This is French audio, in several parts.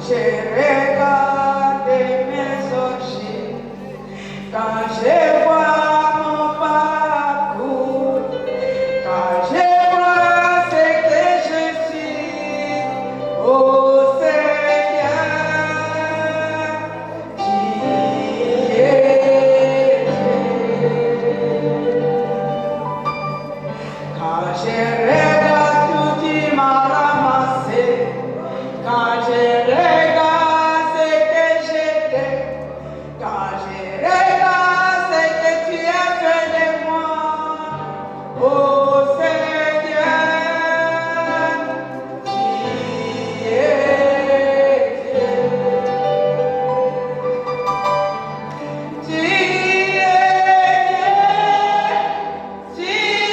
j'ai regardé mes origines, quand je vois mon parcours, quand je vois ce que je suis, oh Seigneur, tu es Dieu. Quand je regarde tout, tu m'as ramassé. Quand je regarde ce que j'étais, quand je regarde ce que tu as fait de moi, oh Seigneur, tu es Dieu. Tu es Dieu, tu es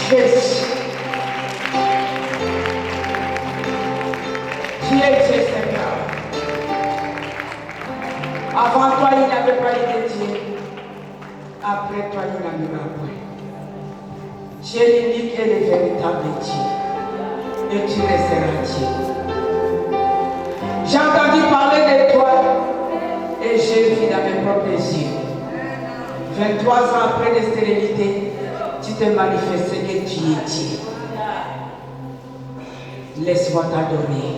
Jésus, tu es Dieu, Seigneur. Avant toi, il n'y avait pas eu de Dieu. Après toi, il n'y en aura point. Tu es l'unique et le véritable Dieu. Et tu resteras Dieu. J'ai entendu parler de toi et j'ai vu dans mes propres yeux. 23 ans après de stérilité, tu t'es manifesté que tu es Dieu. Laisse-moi t'adorer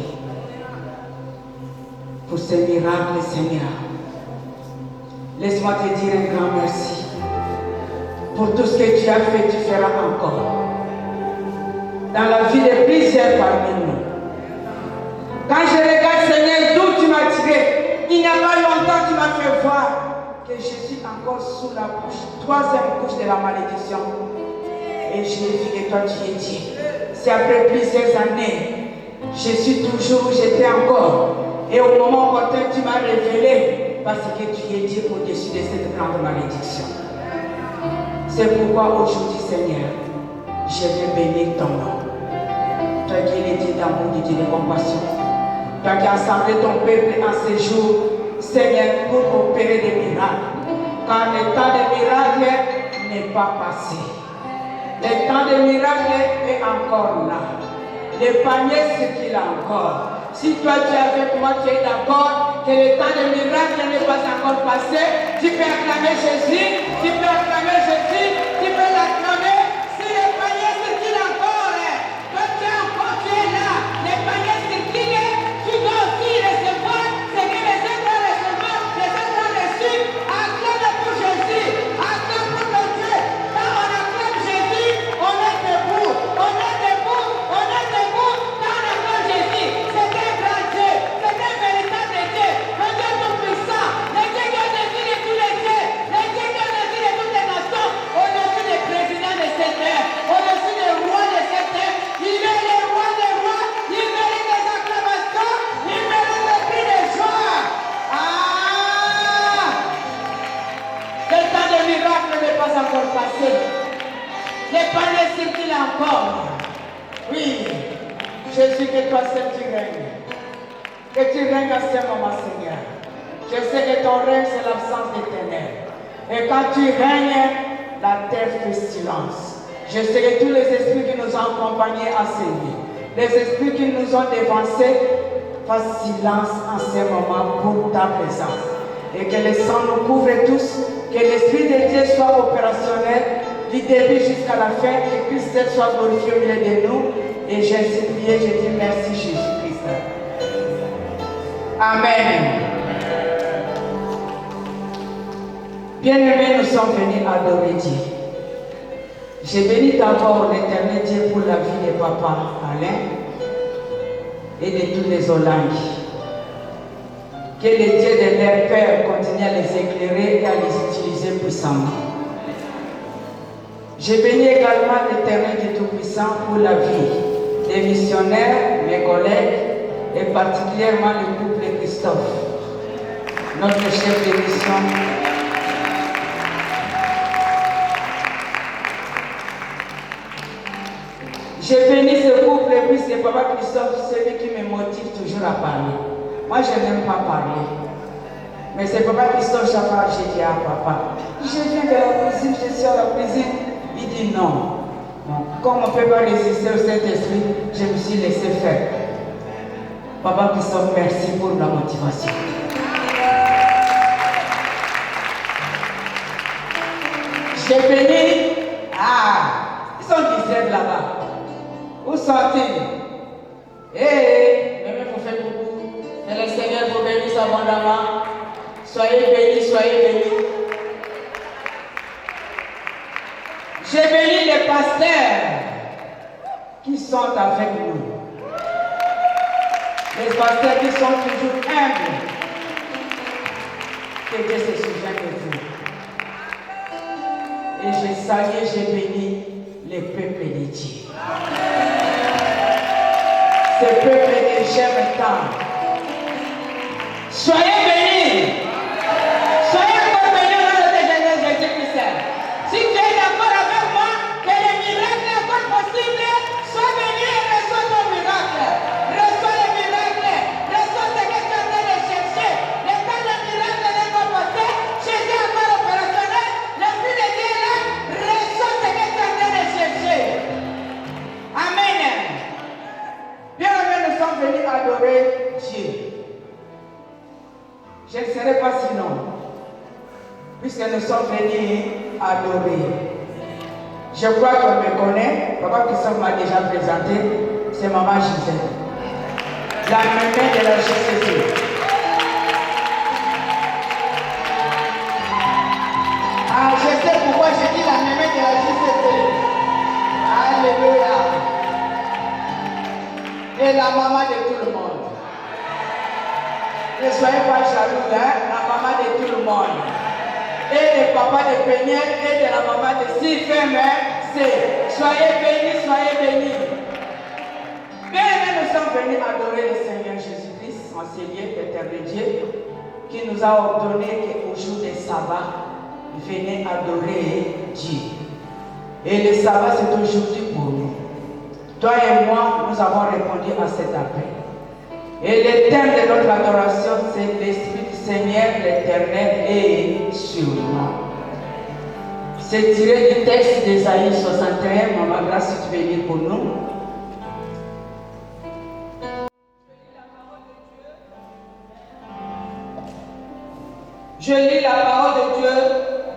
pour ce miracle, Seigneur. Laisse-moi te dire un grand merci pour tout ce que tu as fait, tu feras encore dans la vie de plusieurs parmi nous. Quand je regarde, Seigneur, d'où tu m'as tiré, il n'y a pas longtemps, tu m'as fait voir que je suis encore sous la couche, troisième couche de la malédiction. Et j'ai vu que toi tu es Dieu. C'est après plusieurs années, je suis toujours où j'étais encore. Et au moment opportun, tu m'as révélé parce que tu es Dieu au-dessus de cette grande malédiction. C'est pourquoi aujourd'hui, Seigneur, je vais bénir ton nom. Toi qui es le Dieu d'amour, le Dieu de compassion. Toi qui as assemblé ton peuple en ce jour, Seigneur, pour opérer des miracles. Car le temps des miracles n'est pas passé. Le temps des miracles est encore là. Le panier circule encore. Si toi tu es avec moi, tu es d'accord que le temps des miracles n'est pas encore passé, tu peux acclamer Jésus, tu peux acclamer Jésus, tu peux l'acclamer. Si le panier circule encore, toi tu es encore, tu es là. Le panier circule, tu dois aussi recevoir ce que les autres ont recevoir, les autres ont reçu. Acclame pour Jésus, acclame pour ton Dieu. Quand on acclame Jésus, on est debout, on est debout, on est debout. Quand on acclame Jésus, c'est un grand Dieu, c'est un véritable Dieu, le Dieu tout-puissant, le Dieu qui a défini de tous les dieux, le Dieu qui a défini de toutes les nations, au-dessus des présidents de cette terre, au-dessus des rois de cette terre. Il est le roi des rois, il mérite des acclamations, il mérite le prix de joie. Ah! Le temps des miracles n'est pas encore passé. Les palais circulent encore. Oui, Jésus, que toi seul tu règnes. Que tu règnes à ce moment, Seigneur. Je sais que ton règne, c'est l'absence des ténèbres. Et quand tu règnes, la terre fait silence. Je sais que tous les esprits qui nous ont accompagnés à ces nuits, les esprits qui nous ont dévancés, fassent silence en ce moment pour ta présence. Et que le sang nous couvre tous, que l'Esprit de Dieu soit opérationnel du début jusqu'à la fin, que Christ soit glorifié au milieu de nous. Et j'ai ainsi prié, je dis merci Jésus-Christ. Amen. Bien-aimés, nous sommes venus adorer Dieu. J'ai béni d'abord l'Éternel Dieu pour la vie de papa Alain et de tous les Olangues. Que le Dieu de leur Père continue à les éclairer et à les utiliser puissamment. J'ai béni également l'Éternel du Tout-Puissant pour la vie des missionnaires, mes collègues et particulièrement le couple Christophe, notre chef de mission. J'ai béni ce couple et puis c'est papa Christophe, celui qui me motive toujours à parler. Moi je n'aime pas parler. Mais c'est papa Christophe chaque fois j'ai dit à papa, je viens de la cuisine, je suis à la cuisine. Il dit non. Donc, comme on ne peut pas résister au Saint-Esprit, je me suis laissé faire. Papa Christophe, merci pour la motivation. J'ai béni. Ah, ils sont 17 là-bas. Où sont-ils? Même il faut faire beaucoup. Et le Seigneur vous bénisse abondamment. Soyez bénis, soyez bénis. J'ai béni les pasteurs qui sont avec nous. Les pasteurs qui sont toujours humbles. Que Dieu se souvienne de vous. Et j'ai salué, j'ai béni les peuples de Dieu. Ces peuples que j'aime tant. Soyez bénis. Soyez encore bénis au nom de Jésus-Christ. Si tu es d'accord avec moi, que le miracle est encore possible, sois béni et reçois ton miracle. Reçois le miracle. Reçois ce que tu es en train de chercher. Le temps de miracle n'est pas passé. Jésus est encore opérationnel. Le Fils de Dieu est là. Reçois ce que tu es en train de chercher. Amen. Bien aimé, nous sommes venus adorer Dieu. Je ne serai pas sinon, puisque nous sommes venus adorer. Je crois qu'on me connaît. Papa Christophe m'a déjà présenté. C'est maman Gisèle, la maman de la JCC. Ah, je sais pourquoi j'ai dit la maman de la JCC. Alléluia. Et la maman de tout le monde. Ne soyez pas jaloux, hein? La maman de tout le monde. Et le papa de Péniel et de la maman de Sifem, c'est soyez bénis, soyez bénis. Bien aimés, nous sommes venus adorer le Seigneur Jésus-Christ, en ce lieu d'éternel Dieu, qui nous a ordonné qu'au jour du sabbat, venez adorer Dieu. Et le sabbat, c'est aujourd'hui pour nous. Toi et moi, nous avons répondu à cet appel. Et le thème de notre adoration, c'est l'Esprit du Seigneur, l'Éternel est sur moi. C'est tiré du texte d'Ésaïe 61, Maman Grâce, si tu veux lire pour nous. Je lis la parole de Dieu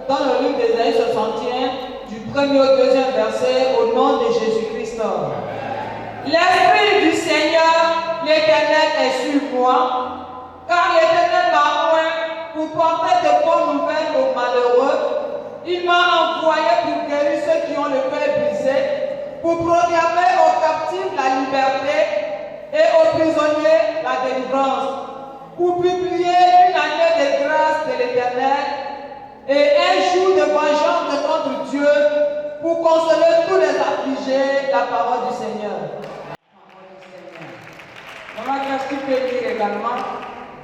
dans le livre d'Ésaïe 61, du 1er au 2e verset, au nom de Jésus-Christ. L'Esprit du Seigneur, l'Éternel est sur moi, car l'Éternel m'a oint pour porter de bonnes nouvelles aux malheureux. Il m'a envoyé pour guérir ceux qui ont le cœur brisé, pour proclamer aux captifs la liberté et aux prisonniers la délivrance, pour publier une année de grâce de l'Éternel et un jour de vengeance de notre Dieu, pour consoler tous les affligés, la parole du Seigneur. Maman Grâce, tu peux lire également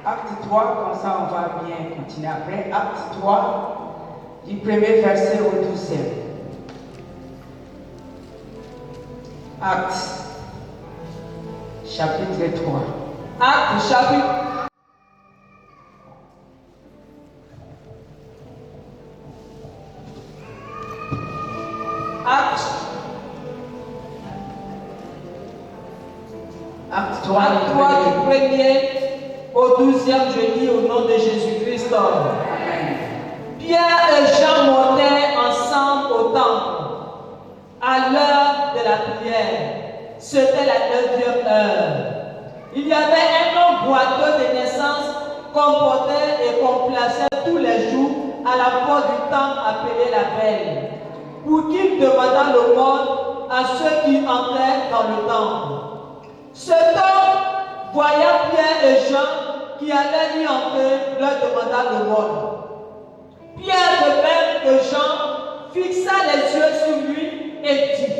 Acte 3, comme ça on va bien continuer après. Acte 3, du premier verset au 12e. Acte, chapitre 3. Acte, chapitre. Acte 3, du 1er au 12e, je lis au nom de Jésus-Christ. Amen. Pierre et Jean montaient ensemble au temple à l'heure de la prière. C'était la 9e heure. Il y avait un homme boiteux de naissance qu'on portait et qu'on plaçait tous les jours à la porte du temple appelé la Belle. pour qu'il demandât l'aumône à ceux qui entraient dans le temple. Cet homme, voyant Pierre et Jean qui allaient y entrer, leur demanda l'aumône. Pierre, de même que Jean, fixa les yeux sur lui et dit,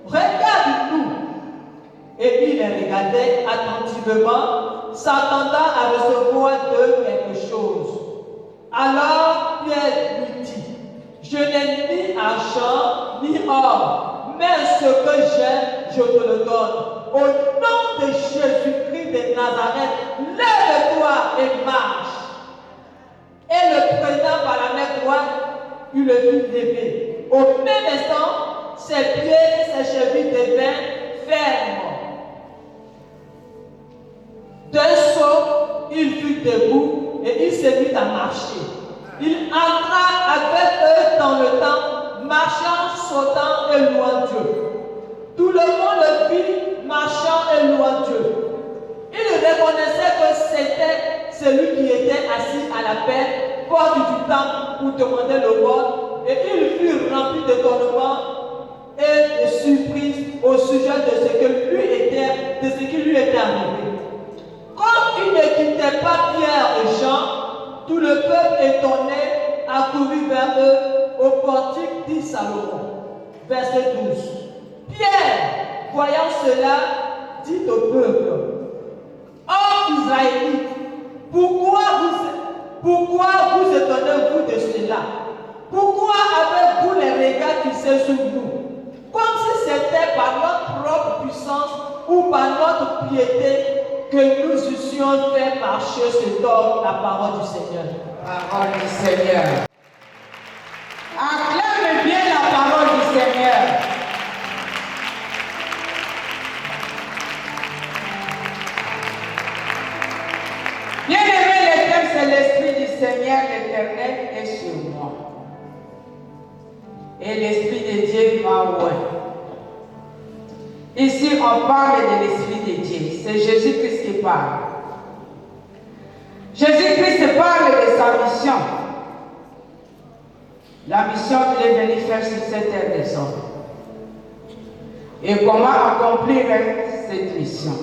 regarde-nous. Et il les regardait attentivement, s'attendant à recevoir d'eux quelque chose. Alors Pierre lui dit, je n'ai ni argent ni or, mais ce que j'ai, je te le donne. Au nom de Jésus-Christ de Nazareth, lève-toi et marche. Et le prenant par la main droite, il le fit lever. Au même instant, ses pieds et ses chevilles devinrent fermes. D'un saut, il fut debout et il se mit à marcher. Il entra avec eux dans le temple, marchant, sautant et louant Dieu. Tout le monde le vit, marchant et louant Dieu. Il reconnaissait que c'était celui qui était assis à la porte du temple pour demander l'aumône, et il fut rempli d'étonnement et de surprise au sujet de ce qui lui était arrivé. Comme il ne quittait pas Pierre et Jean, tout le peuple étonné accourut vers eux au portique, dit Salomon. Verset 12. Pierre, voyant cela, dit au peuple, ô Israélites, pourquoi vous étonnez-vous de cela? Pourquoi avez-vous les regards fixés sur nous? Comme si c'était par notre propre puissance ou par notre piété que nous eussions fait marcher cet homme, la parole du Seigneur. Parole du Seigneur. Acclame bien la parole du Seigneur. Bien-aimé, le thème, c'est l'Esprit du Seigneur, l'Éternel est sur moi. Et l'Esprit de Dieu m'a oint. Ici, on parle de l'Esprit de Dieu. C'est Jésus-Christ qui parle. Jésus-Christ parle de sa mission. La mission qu'il est venu faire sur cette terre des hommes. Et comment accomplir cette mission.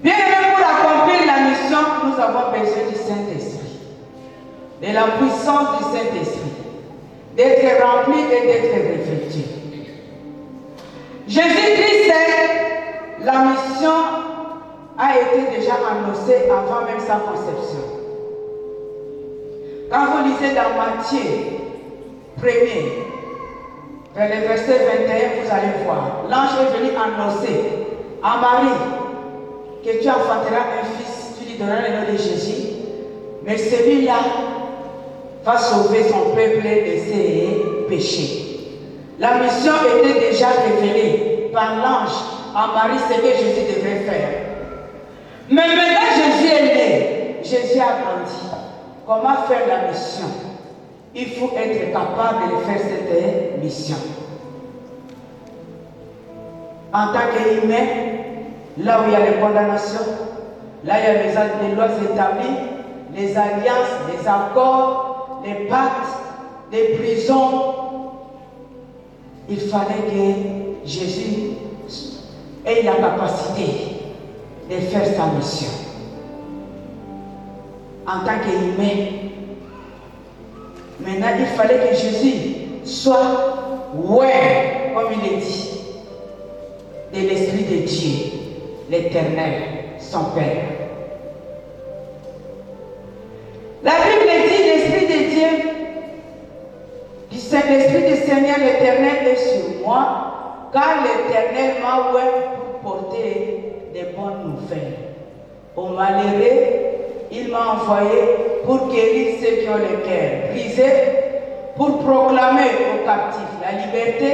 Bien aimé, pour accomplir la mission, nous avons besoin du Saint-Esprit. De la puissance du Saint-Esprit. D'être rempli et d'être revêtu. Jésus-Christ, la mission a été déjà annoncée avant même sa conception. Quand vous lisez dans Matthieu 1er, vers le verset 21, vous allez voir, l'ange est venu annoncer à Marie que tu enfanteras un fils, tu lui donneras le nom de Jésus, mais celui-là va sauver son peuple de ses péchés. La mission était déjà révélée par l'ange à Marie, ce que Jésus devait faire. Mais maintenant Jésus est né, Jésus a grandi. Comment faire la mission? Il faut être capable de faire cette mission. En tant qu'humain, là où il y a les condamnations, là il y a les lois établies, les alliances, les accords, les pactes, les prisons, il fallait que Jésus ait la capacité de faire sa mission. En tant qu'humain, maintenant il fallait que Jésus soit ouais, comme il est dit, de l'Esprit de Dieu, l'Éternel, son Père. La Bible dit l'Esprit de Dieu, l'Esprit du Seigneur l'Éternel est sur moi, car l'Éternel m'a oint pour porter des bonnes nouvelles. Aux malheureux, il m'a envoyé pour guérir ceux qui ont le cœur brisé, pour proclamer aux captifs la liberté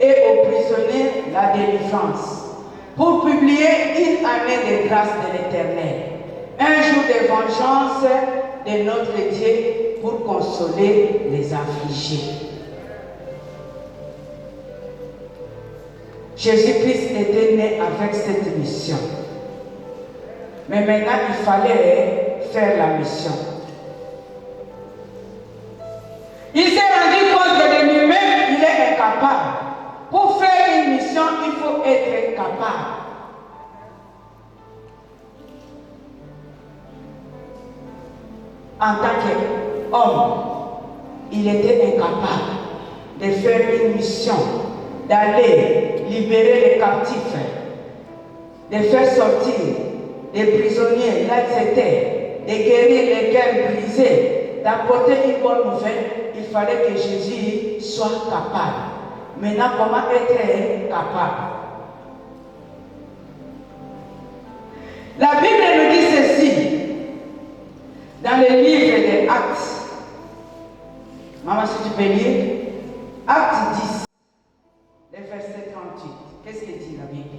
et aux prisonniers la délivrance, pour publier une année de grâce de l'Éternel, un jour de vengeance de notre Dieu pour consoler les affligés. Jésus-Christ était né avec cette mission. Mais maintenant, il fallait faire la mission. Il s'est rendu compte que les en tant qu'homme, il était incapable de faire une mission, d'aller libérer les captifs, de faire sortir des prisonniers là où c'était, de guérir les cœurs brisés, d'apporter une bonne nouvelle. Il fallait que Jésus soit capable. Maintenant, comment être capable? La Bible nous dit ceci dans le livre des Actes. Maman, si tu peux lire Actes 10, le verset 38. Qu'est-ce que dit la Bible?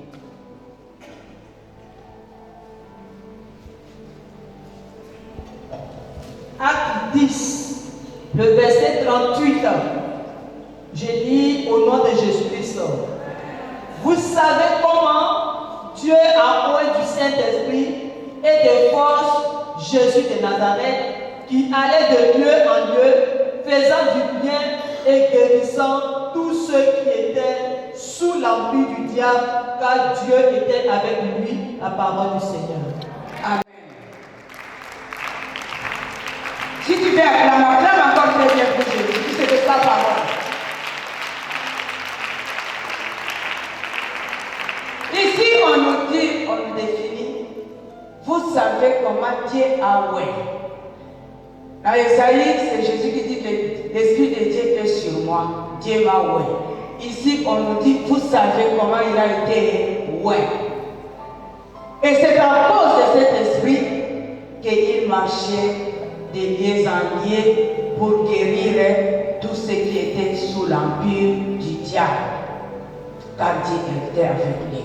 Acte 10, le verset 38. Je lis au nom de Jésus-Christ. Vous savez comment Dieu a envoyé du Saint-Esprit et de force Jésus de Nazareth qui allait de lieu en lieu, faisant du bien et guérissant tous ceux qui étaient sous l'empire du diable, car Dieu était avec lui, la parole du Seigneur. Amen. Si tu veux acclame encore très bien pour Jésus, c'est de sa parole. Ici, on nous dit, on nous définit, vous savez comment Dieu a oué. Dans Isaïe, c'est Jésus qui dit que l'Esprit de Dieu est sur moi. Dieu m'a oué. Ici, on nous dit, vous savez comment il a été oué. Et c'est à cause de cet esprit qu'il marchait de lieu en lieu pour guérir tous ceux qui étaient sous l'empire du diable. Car Dieu était avec lui.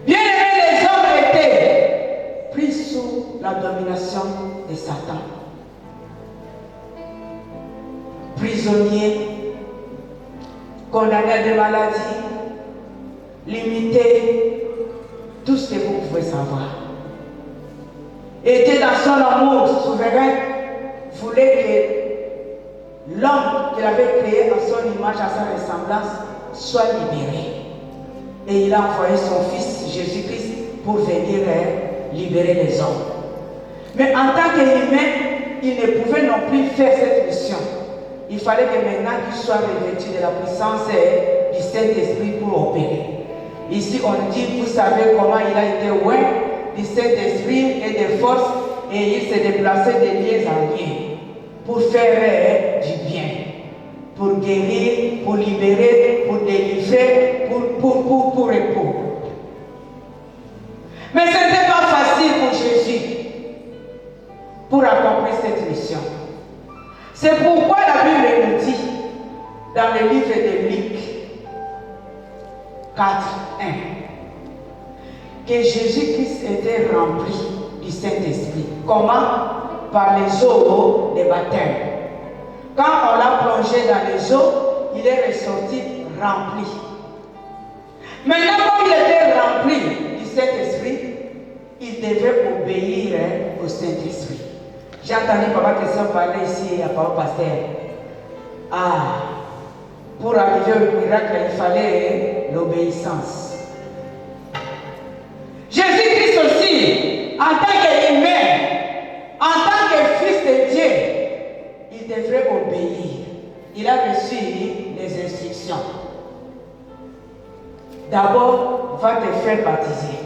Bien aimés, les hommes étaient pris sous la domination de Satan. Prisonniers, condamnés à des maladies, limités, tout ce que vous pouvez savoir. Était dans son amour souverain, voulait que l'homme qu'il avait créé à son image, à sa ressemblance, soit libéré. Et il a envoyé son fils Jésus-Christ pour venir libérer les hommes. Mais en tant qu'humain, il ne pouvait non plus faire cette mission. Il fallait que maintenant qu'il soit revêtu de la puissance du Saint-Esprit pour opérer. Ici, on dit, vous savez comment il a été oint du Saint-Esprit et de force, et il s'est déplacé de lieu en lieu pour faire du bien, pour guérir, pour libérer, pour délivrer, pour repos. Mais ce n'était pas facile pour Jésus pour accomplir cette mission. C'est pourquoi la Bible nous dit dans le livre de Luc 4, 1 que Jésus-Christ était rempli du Saint-Esprit. Comment? Par les eaux de baptême. Quand on l'a plongé dans les eaux, il est ressorti rempli. Maintenant, comme il était rempli du Saint-Esprit, il devait obéir au Saint-Esprit. J'ai entendu Papa Christian parler ici à Papa Pasteur. Pour arriver au miracle, il fallait l'obéissance. Jésus-Christ aussi, en tant qu'humain, en tant que fils de Dieu, il devrait obéir. Il a reçu les instructions. D'abord, va te faire baptiser.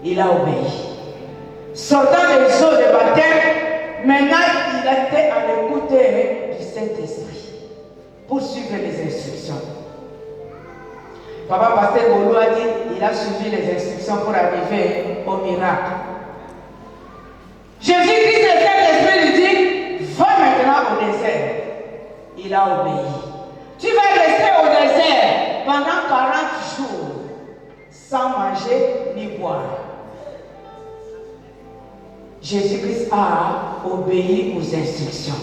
Il a obéi. Sortant des eaux de baptême, maintenant il a été à l'écoute du Saint-Esprit pour suivre les instructions. Papa Pasteur Bolo a dit il a suivi les instructions pour arriver au miracle. Jésus-Christ, le Saint-Esprit lui dit va maintenant au désert. Il a obéi. Tu vas rester au désert pendant 40 jours sans manger ni boire. Jésus-Christ a obéi aux instructions.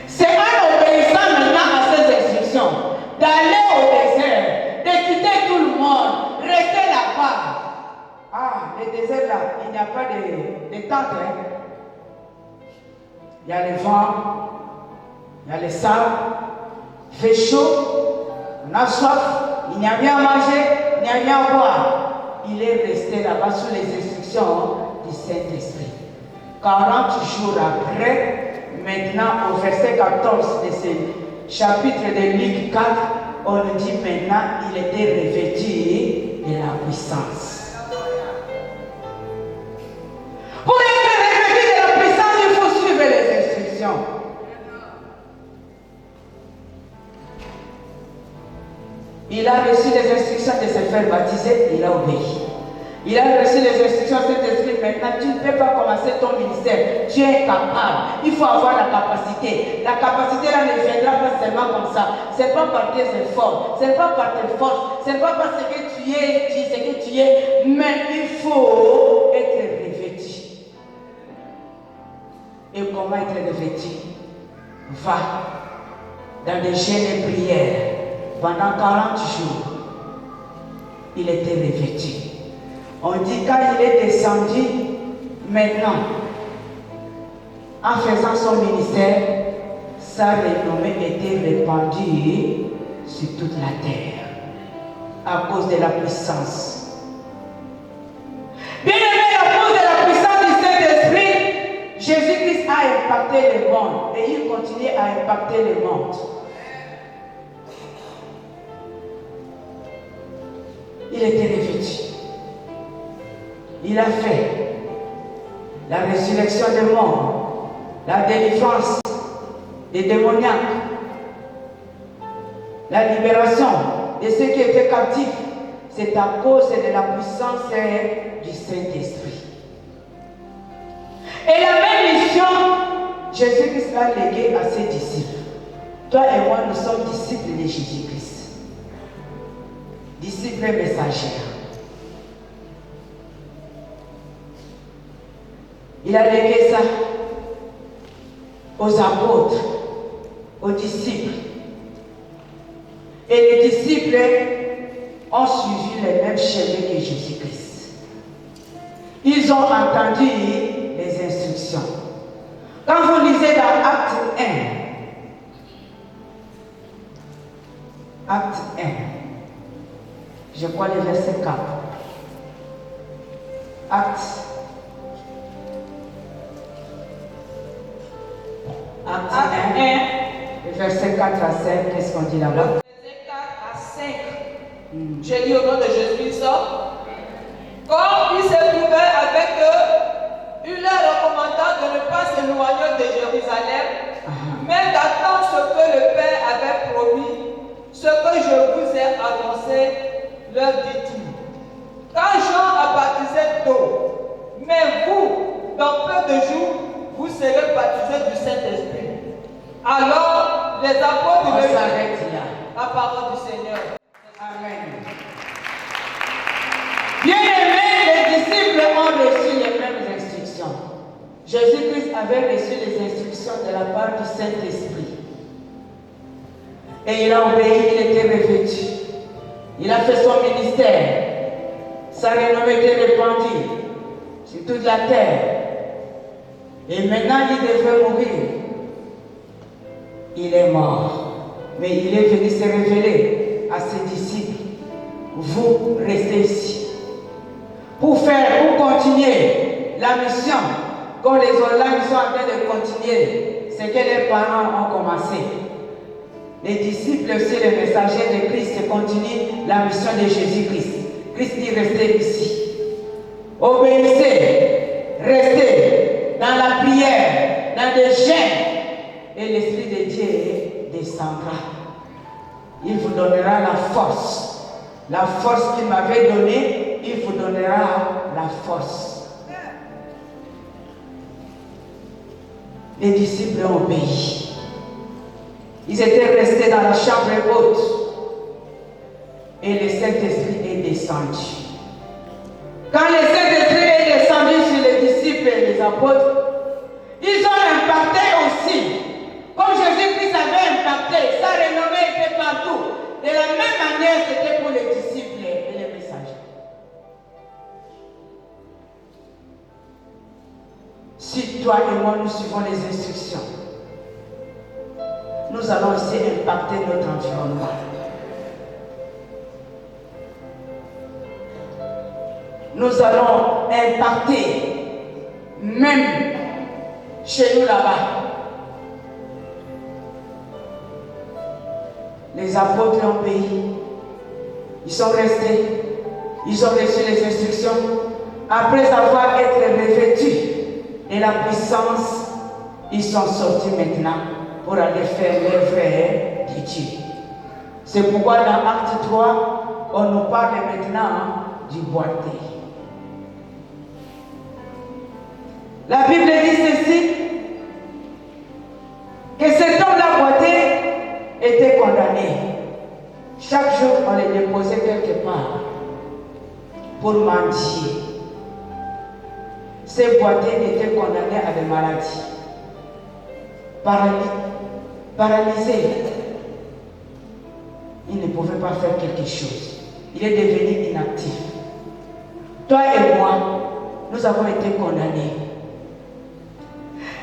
C'est en obéissant maintenant à ces instructions d'aller au désert, de quitter tout le monde, rester là-bas. Le désert là, il n'y a pas de tente. Il y a le vent, il y a le sable, il fait chaud, on a soif, il n'y a rien à manger, il n'y a rien à boire. Il est resté là-bas sous les instructions du Saint-Esprit. 40 jours après, maintenant au verset 14 de ce chapitre de Luc 4, on nous dit maintenant il était revêtu de la puissance. Pour être revêtu de la puissance, il faut suivre les instructions. Il a reçu les instructions de se faire baptiser, il a obéi. Il a reçu les instructions de Saint-Esprit. Maintenant, tu ne peux pas commencer ton ministère. Tu es capable. Il faut avoir la capacité. La capacité là ne viendra pas seulement comme ça. Ce n'est pas par tes efforts. Ce n'est pas par tes forces. Ce n'est pas parce que tu es, ce que tu es. Mais il faut être revêtu. Et comment être revêtu? Va dans des jeûnes et prières. Pendant 40 jours, il était revêtu. On dit quand il est descendu, maintenant, en faisant son ministère, sa renommée était répandue sur toute la terre à cause de la puissance. Bien aimé, à cause de la puissance du Saint-Esprit, Jésus-Christ a impacté le monde et il continue à impacter le monde. Il était revêtu. Il a fait la résurrection des morts, la délivrance des démoniaques, la libération de ceux qui étaient captifs. C'est à cause de la puissance du Saint-Esprit. Et la même mission, Jésus-Christ l'a léguée à ses disciples. Toi et moi, nous sommes disciples de Jésus-Christ. Disciples messagers. Il a légué ça aux apôtres, aux disciples. Et les disciples ont suivi les mêmes chemins que Jésus-Christ. Ils ont entendu les instructions. Quand vous lisez dans Acte 1, Acte 1, je crois le verset 4. Acte 1, verset 4 à 5, qu'est-ce qu'on dit là-bas? Verset 4 à 5. Je lis au nom de Jésus-Christ. Comme il se trouvait avec eux, il leur recommanda de ne pas s'éloigner de Jérusalem, mais d'attendre ce que le Père avait promis, ce que je vous ai annoncé, leur dit-il. Quand Jean a baptisé d'eau, mais vous, dans peu de jours, vous serez baptisés du Saint-Esprit. Alors, les apôtres On s'arrête là. La parole du Seigneur. Amen. Bien-aimés, les disciples ont reçu les mêmes instructions. Jésus-Christ avait reçu les instructions de la part du Saint-Esprit. Et il a obéi, il était revêtu. Il a fait son ministère. Sa renommée était répandue sur toute la terre. Et maintenant, il devait mourir. Il est mort. Mais il est venu se révéler à ses disciples. Vous restez ici. Pour continuer la mission, comme les online sont en train de continuer, ce que les parents ont commencé. Les disciples aussi, les messagers de Christ, continuent la mission de Jésus-Christ. Christ dit restez ici. Obéissez, restez dans la prière, dans des jeûnes, et l'Esprit de Dieu descendra. Il vous donnera la force. La force qu'il m'avait donnée, il vous donnera la force. Les disciples ont obéi. Ils étaient restés dans la chambre haute. Et le Saint-Esprit est descendu. Quand le Saint-Esprit est descendu sur les disciples et les apôtres, ils ont impacté aussi. Comme Jésus-Christ avait impacté, sa renommée était partout. De la même manière, c'était pour les disciples et les messagers. Si toi et moi nous suivons les instructions, nous allons aussi impacter notre environnement. Nous allons impacter même chez nous là-bas. Les apôtres ont obéi. Ils sont restés. Ils ont reçu les instructions. Après avoir été revêtus de la puissance, ils sont sortis maintenant pour aller faire l'œuvre de Dieu. C'est pourquoi dans Acte 3, on nous parle maintenant du boité. La Bible dit ceci, que cet homme-là boité était condamné. Chaque jour, on les déposait quelque part pour mendier. Ces boités étaient condamnés à des maladies. Paralysés. Il ne pouvait pas faire quelque chose. Il est devenu inactif. Toi et moi, nous avons été condamnés.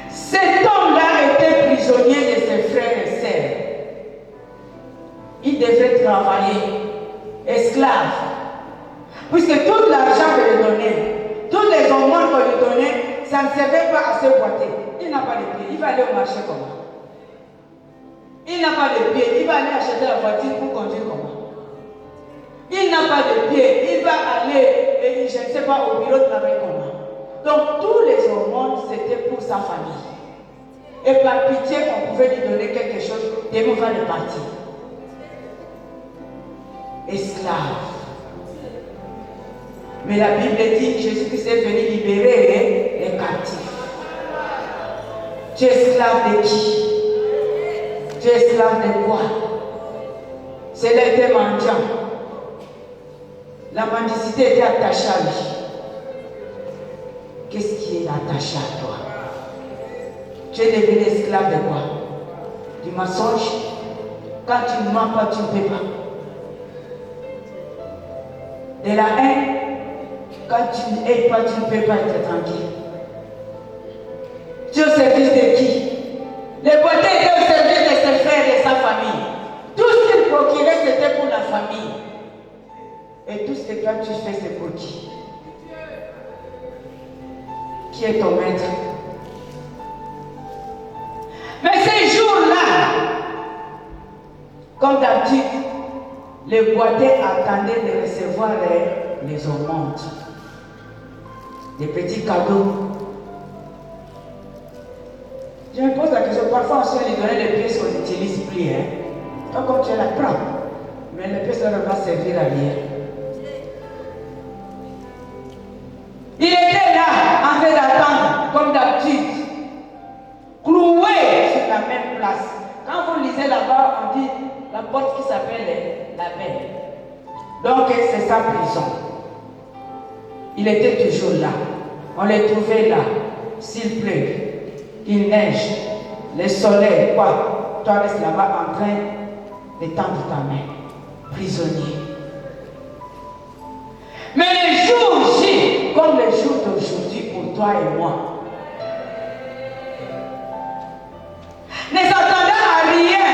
Cet homme-là était prisonnier de ses frères et sœurs. Il devait travailler, esclave. Puisque tout l'argent qu'on lui donnait, tous les aumônes qu'on lui donnait, ça ne servait pas à se boiter. Il n'a pas de pied, il va aller au marché comment? Il n'a pas de pied, il va aller acheter la voiture pour conduire comment? Il n'a pas de pied, il va aller, je ne sais pas, au bureau de travail comment? Donc tous les aumônes, c'était pour sa famille. Et par pitié, on pouvait lui donner quelque chose, et on va le partir. Esclave. Mais la Bible dit que Jésus-Christ est venu libérer les captifs. Tu es esclave de qui? Tu es esclave de quoi? C'est là était mendiant. La mendicité était attachée à lui. Qu'est-ce qui est attaché à toi? Tu es devenu esclave de quoi? Du mensonge. Quand tu ne mens pas, tu ne peux pas. De la haine. Quand tu n'aides pas, tu ne peux pas être tranquille. Tu es au service de qui? Les boiteux étaient au service de ses frères et de sa famille. Tout ce qu'il procurait, c'était pour la famille. Et tout ce que toi tu fais, c'est pour qui? Qui est ton maître? Mais ces jours-là, comme d'habitude, les boiteux attendaient de recevoir les aumônes. Des petits cadeaux. Je me pose la question, parfois on se lui donner les pièces qu'on n'utilise plus. Toi, comme tu la prends, mais les pièces ne vont pas servir à rien. Il était là, en train d'attendre, comme d'habitude, cloué sur la même place. Quand vous lisez là-bas, on dit la porte qui s'appelle la Belle. Donc c'est sa prison. Il était toujours là. On les trouvait là. S'il pleut, il neige, le soleil, quoi. Toi restes là-bas en train de tendre ta main. Prisonnier. Mais les jours J, comme les jours d'aujourd'hui pour toi et moi, ne s'attendait à rien.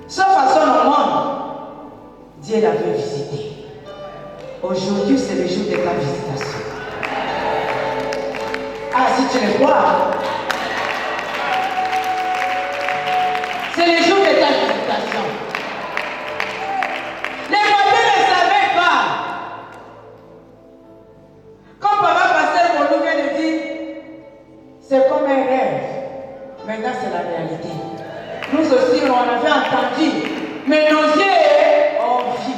Sauf à son monde. Dieu l'avait visité. Aujourd'hui, c'est le jour de ta visitation. Ah, si tu le vois, c'est le jour de ta visitation. Les voisins ne savaient pas. Comme papa pasteur pour nous vient de dire, c'est comme un rêve. Maintenant, c'est la réalité. Nous aussi, on avait entendu, mais nos yeux ont vu.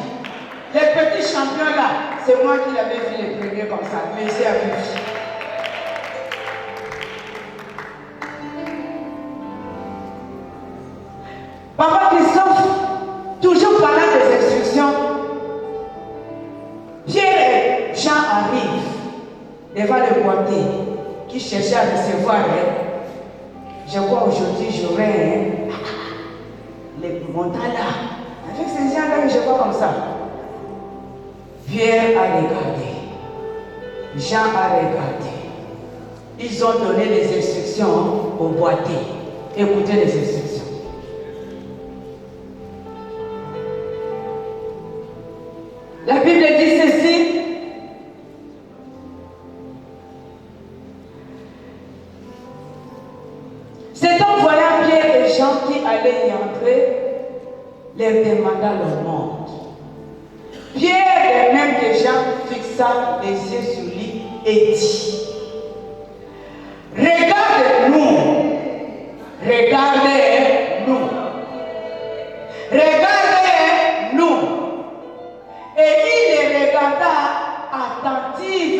Les petits champions là, c'est moi qui l'avais vu les premiers comme ça, mais c'est à vu. Papa Christophe, toujours parlant des instructions, Pierre et Jean arrivent devant le boiteux qui cherchait à recevoir. Je crois aujourd'hui j'aurai les montagnes là. Avec ces gens-là, je vois comme ça. Pierre a regardé. Jean a regardé. Ils ont donné les instructions au boiteux. Écoutez les instructions. La Bible dit ceci. allait y entrer, leur demanda le monde. Pierre, de même que Jean, fixa les yeux sur lui et dit, regardez-nous, regardez-nous, regardez-nous. Et il les regarda attentivement.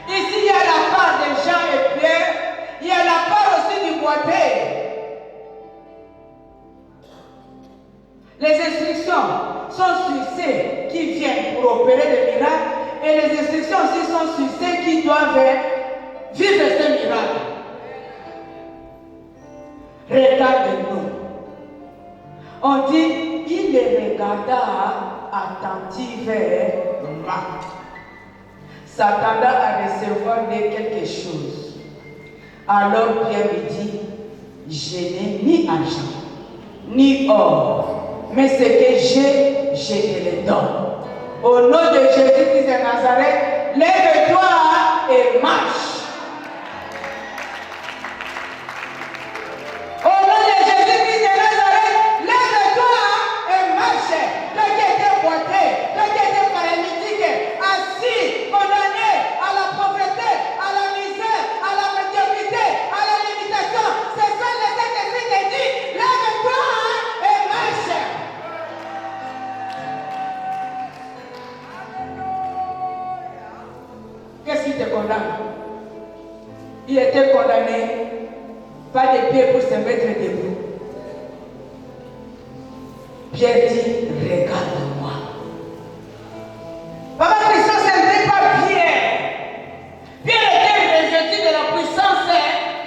Ici, il y a la part de Jean et Pierre, il y a la part aussi du boiteux. Les instructions sont sur ceux qui viennent pour opérer des miracles et les instructions aussi sont sur ceux qui doivent vivre ces miracles. Regardez-nous. On dit, il les regarda attentivement, s'attendant à recevoir de quelque chose. Alors Pierre lui dit, je n'ai ni argent, ni or, mais ce que j'ai, je te le donne. Au nom de Jésus-Christ de Nazareth, lève-toi et marche. Au nom de Jésus-Christ de Nazareth, lève-toi et marche. Toi qui étais boité, toi qui étais paralytique, assis, condamné à la pauvreté, à la misère, à la médiocrité, à la limitation, c'est ça le Saint-Esprit te dit, lève-toi et marche. Qu'est-ce qui te condamne? Il était condamné, pas de pied pour se mettre debout. Pierre dit, regarde-moi. Papa Christophe, ce n'était pas Pierre. Pierre était revêtu de la puissance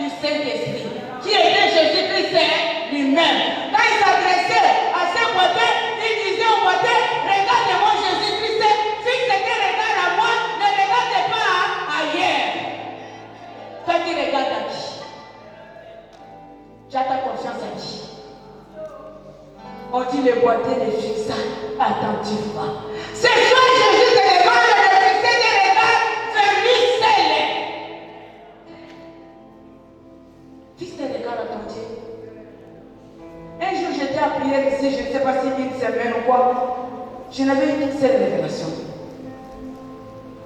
du Saint-Esprit, qui était Jésus-Christ lui-même. Quand il s'adressait à ses boiteux, il disait aux boiteux, regarde-moi Jésus-Christ, fixe tes regards à moi, ne regarde pas ailleurs. Toi qui regardes à qui? Tu as ta confiance à qui? On dit le boiteux les fixa attentivement. Ce soir, Jésus te demande de fixer des regards vers lui seul. Fixe tes regards attentifs. Un jour, j'étais à prière ici, je ne sais pas si une semaine ou quoi. Je n'avais qu'une seule révélation.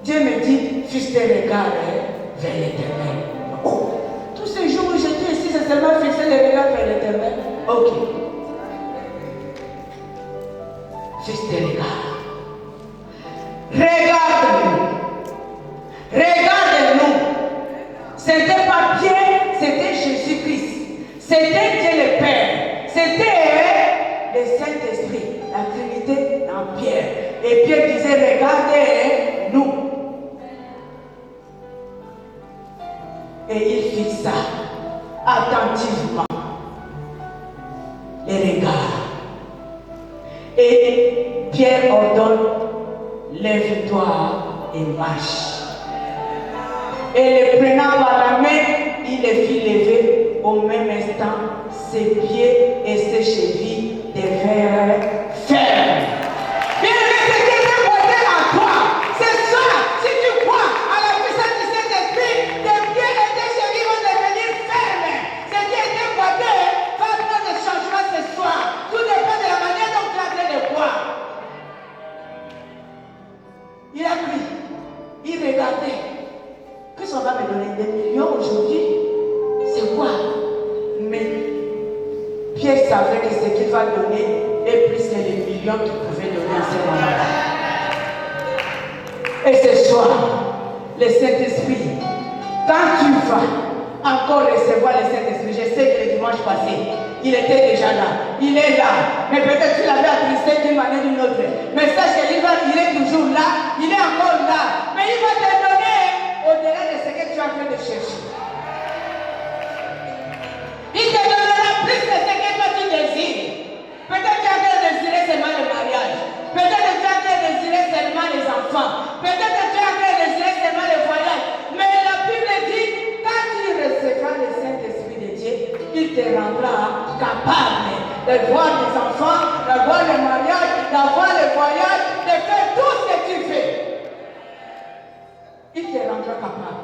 Dieu me dit, fixe tes regards vers l'éternel. Oh, tous ces jours où j'étais ici, c'est seulement fixer les regards vers l'éternel. Ok. Fixe tes regards. Regarde-nous. Regarde-nous. C'était pas Pierre, c'était Jésus-Christ. C'était Dieu le Père. C'était le Saint-Esprit, la Trinité en Pierre. Et Pierre disait, regardez-nous. Et il fixa attentivement les regards. Et Pierre ordonne, lève-toi et marche. Et le prenant par la main, il les fit lever au même instant ses pieds et ses chevilles devinrent fermes. Bien-aimé, ce qui était porté en toi, c'est ça. Si tu crois à la puissance du Saint-Esprit, tes pieds et tes chevilles vont devenir fermes. Ce qui était porté va prendre des changements ce soir. Tout dépend de la manière dont tu as train de croire. Il a pris, il regardait. Qu'est-ce qu'on va me donner? Des millions aujourd'hui? C'est quoi? Mais Pierre savait que ce qu'il va donner est plus que les millions qu'il pouvait donner à ce moment-là. Et ce soir, le Saint-Esprit, quand tu vas encore recevoir le Saint-Esprit, je sais que le dimanche passé, il était déjà là, il est là, mais peut-être tu l'avais attristé d'une manière ou d'une autre. Mais sache qu'il est toujours là, il est encore là, mais il va te donner au-delà de ce que tu es en train de chercher. Il te donnera plus de ce que toi tu désires. Peut-être tu as en train de désirer seulement le mariage, peut-être tu as en train de désirer seulement les enfants, peut-être tu as en train de désirer seulement le voyage. Mais la Bible dit, quand tu recevras le Saint-Esprit de Dieu, il te rendra capable de voir les enfants, d'avoir le mariage, d'avoir le voyage, de faire tout ce que tu fais. Il te rendra capable.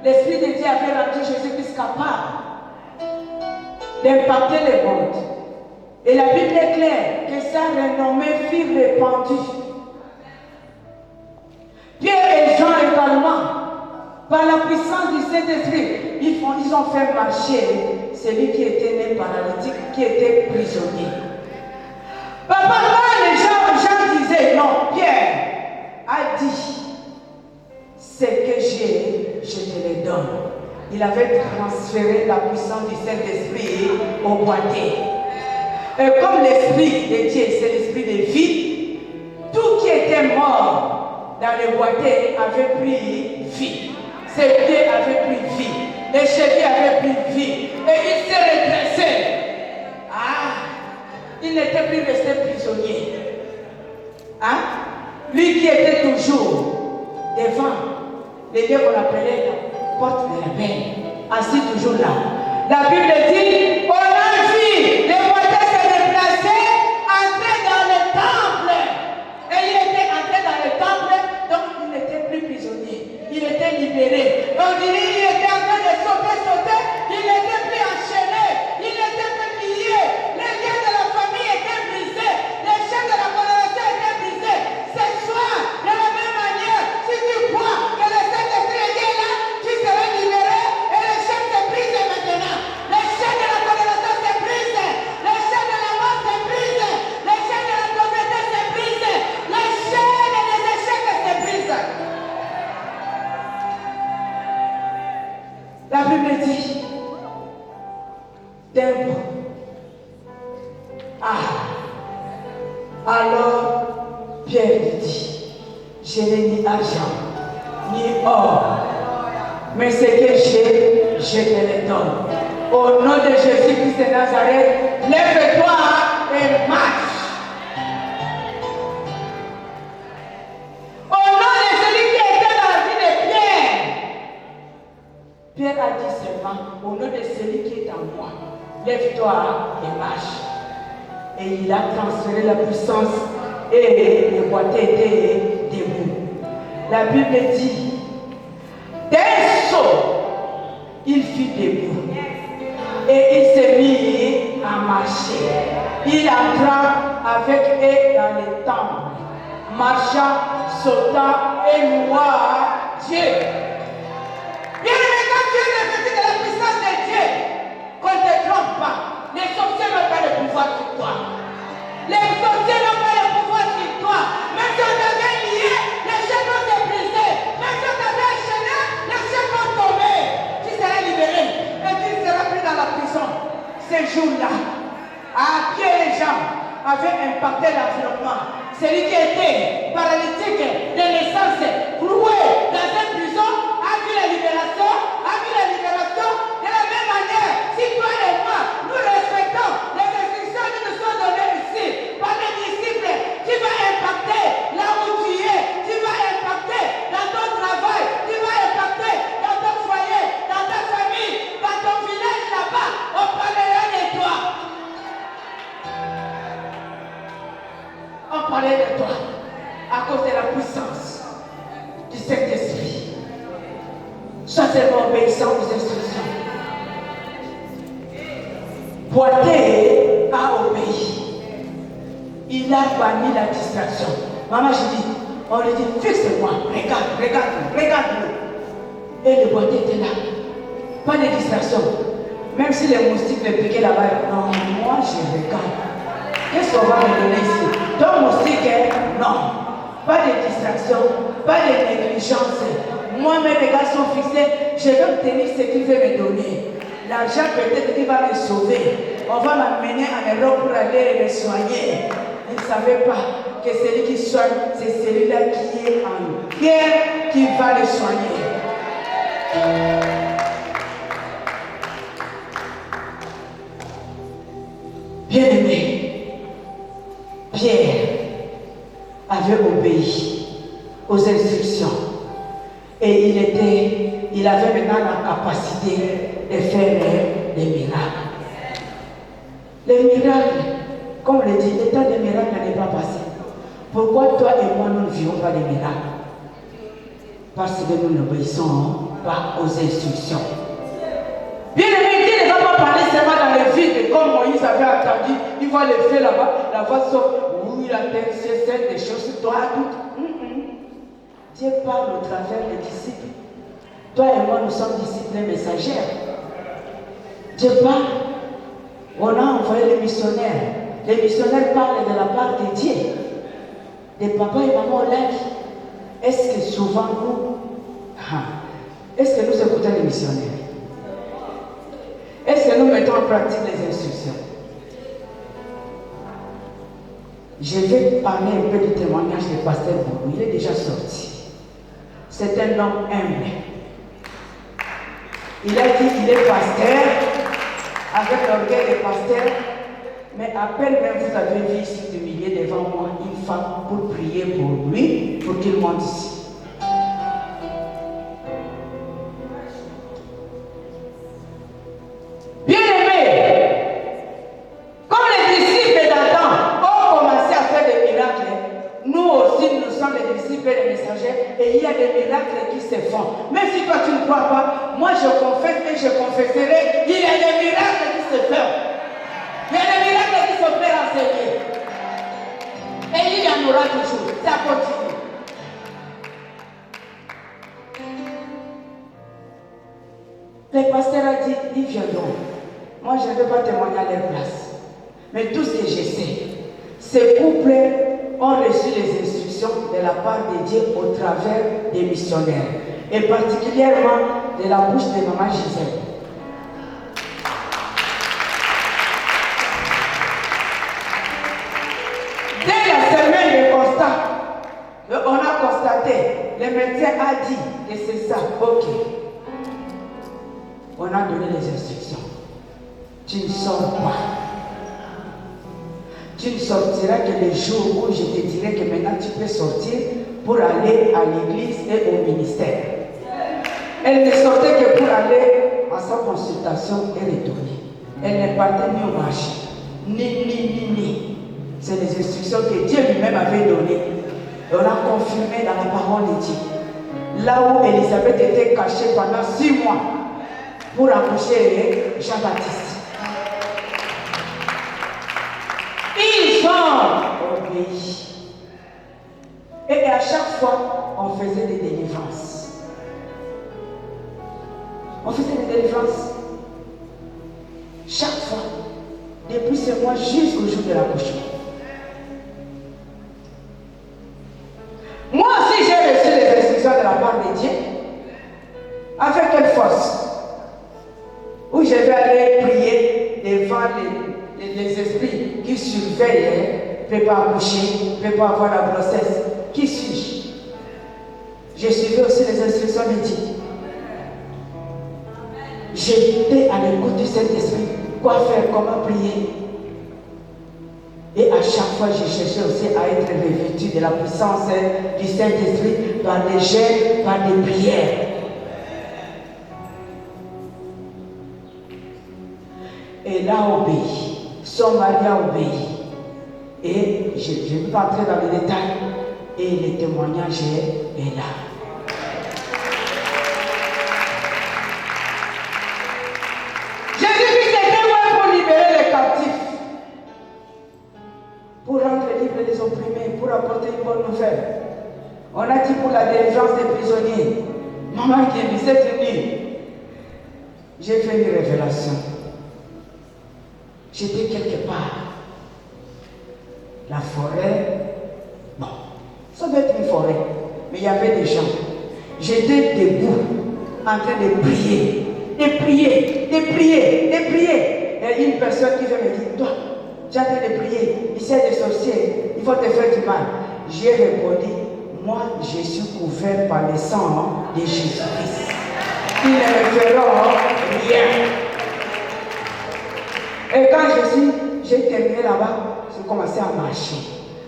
L'Esprit de Dieu avait rendu Jésus-Christ capable. d'impacter les mondes. Et la Bible est claire que sa renommée fut répandue. Pierre et Jean également, par la puissance du Saint-Esprit, ils ont fait marcher celui qui était né paralytique, qui était prisonnier. Papa, là, les gens disaient, non, Pierre a dit, ce que j'ai, je te le donne. Il avait transféré la puissance du Saint-Esprit au boîtier. Et comme l'Esprit de Dieu, c'est l'Esprit de vie, tout qui était mort dans le boîtier avait pris vie. Ses pieds avaient pris vie. Les chevilles avaient pris vie. Et il s'est redressé. Il n'était plus resté prisonnier. Lui qui était toujours devant les lieux qu'on appelait la porte de la paix, assis toujours là. La Bible dit, on a vu les boîtiers se déplacer, entrer dans le temple. Et il était entré dans le temple, donc il n'était plus prisonnier. Il était libéré. On dirait qu'il était en train de sauter. Il n'était plus enchaîné. Il n'était plus lié. Les liens de la famille étaient brisés. Les chaînes de la colonisation étaient brisées. Ce soir, de la même manière, si tu crois que le Saint-Esprit est là, tu seras libéré et les chaînes se brisent maintenant. Les chaînes de la colonisation se brisent. Les chaînes de la mort se brisent. Les chaînes de la pauvreté se brisent. Les chaînes des échecs se brisent. La Bible dit, temple. Alors Pierre lui dit, je n'ai ni argent, ni or, mais ce que j'ai, je te le donne. Au nom de Jésus-Christ de Nazareth, lève-toi et marche. Au nom de celui qui était dans la vie de Pierre, Pierre a dit seulement, au nom de celui qui est en moi, lève-toi et marche. Et il a transféré la puissance et le boîtier était debout. La Bible dit, d'un saut, il fut debout. Et il s'est mis à marcher. Il entra avec eux dans le temple, marchant, sautant et louant Dieu. Bien aimé, quand tu es revêtu de la puissance de Dieu, qu'on ne te trompe pas, les sorciers n'ont pas le pouvoir sur toi. Les sorciers n'ont pas le pouvoir sur toi. Même si on t'avait lié, les chaînes vont se briser. Même si on t'avait enchaîné, les chaînes vont tomber. Tu seras libéré et tu ne seras plus dans la prison. Ces jours-là, Pierre et Jean avaient impacté l'environnement. Celui qui était paralytique de naissance, cloué dans une prison, a vu la libération, De la même manière, si toi et moi, nous respectons les instructions qui nous sont données ici par les disciples, tu vas impacter là où tu es, tu vas impacter dans ton travail, tu vas impacter dans ton foyer, dans ta famille, dans ton village là-bas, on parlera de toi. On parlait de toi à cause de la puissance du Saint-Esprit. Sois seulement obéissant aux instructions. Poitiers a obéi. Il a banni la distraction. Maman, je dis, on lui dit, fixe-moi, regarde-le. Et le boîtier était là. Pas de distraction. Même si les moustiques le piquaient là-bas, non, moi je regarde. Qu'est-ce qu'on va me donner ici? Ton moustique, non. Pas de distraction, pas de négligence. Moi, mes regards sont fixés. Je vais obtenir ce qu'il veut me donner. L'argent peut-être qu'il va me sauver. On va m'amener en Europe pour aller me soigner. Il ne savait pas que celui qui soigne, c'est celui-là qui est en Pierre qui va le soigner. Bien-aimé, Pierre avait obéi aux instructions et il avait maintenant la capacité de faire des miracles. Les miracles, comme on le dit, le temps des miracles n'est pas passé. Pourquoi toi et moi nous ne vivons pas des miracles? Parce que nous n'obéissons pas aux instructions. Bien aimé, Dieu ne va pas parler aller seulement dans le vide, comme Moïse avait attendu. Il voit le feu là-bas, la voix sort. Oui, la terre, c'est celle des choses, toi, tout. Dieu parle au travers des disciples. Toi et moi, nous sommes disciples et messagères. Dieu parle. On a envoyé les missionnaires. Les missionnaires parlent de la part de Dieu. Des papas et mamans au lac. Est-ce que souvent nous... Est-ce que nous écoutons les missionnaires? Est-ce que nous mettons en pratique les instructions? Je vais parler un peu du témoignage du pasteur Boubou. Il est déjà sorti. C'est un homme humble. Il a dit qu'il est pasteur, avec l'orgueil de pasteur, mais à peine même vous avez vu ici humilier devant moi une femme pour prier pour lui, pour qu'il monte ici. Et il y a des miracles qui se font. Même si toi tu ne crois pas, moi je confesse et je confesserai. Il y a des miracles qui se font. Il y a des miracles qui se font enseigner. Et il y en aura toujours. Ça continue. Le pasteur a dit, ils viendront. Moi je ne vais pas témoigner à leur place. Mais tout ce que je sais, ces couples ont reçu les instructions de la part de Dieu au travers des missionnaires et particulièrement de la bouche de maman Gisèle. Dès la semaine de constat, on a constaté, le médecin a dit que c'est ça, ok. On a donné les instructions. Tu ne sors pas. Tu ne sortiras que le jour où je te dirai que maintenant tu peux sortir pour aller à l'église et au ministère. Elle ne sortait que pour aller à sa consultation et retourner. Elle ne partait ni au marché, ni. C'est les instructions que Dieu lui-même avait données. Et on a confirmé dans la parole de Dieu. Là où Élisabeth était cachée pendant 6 mois pour accoucher Jean-Baptiste. Ils ont obéi. Et à chaque fois, on faisait des délivrances. On faisait des délivrances. Chaque fois. Depuis ce mois jusqu'au jour de l'accouchement. Moi aussi, j'ai reçu les instructions de la part de Dieu. Avec quelle force? Où je vais aller prier devant les esprits qui surveillent, ne peut pas accoucher, ne peut pas avoir la grossesse. Qui suis-je? J'ai suivi aussi les instructions de Dieu. J'étais à l'écoute du Saint-Esprit. Quoi faire, comment prier. Et à chaque fois, je cherchais aussi à être revêtu de la puissance du Saint-Esprit par des jeûnes, par des prières. Et là, obéi. Son mari a obéi. Et je ne vais pas entrer dans les détails. Et le témoignage est là. Jésus-Christ était loin pour libérer les captifs. Pour rendre libre les opprimés, pour apporter une bonne nouvelle. On a dit pour la délivrance des prisonniers. Maman qui est cette nuit, j'ai fait une révélation. J'étais quelque part. La forêt, bon, ça doit être une forêt, mais il y avait des gens. J'étais debout, en train de prier, de prier. Et une personne qui vient me dire, toi, tu es en train de prier, ici il y a des sorciers, il faut te faire du mal. J'ai répondu, moi je suis couvert par le sang de Jésus-Christ. Ils ne me feront rien. Et quand j'ai terminé là-bas, j'ai commencé à marcher.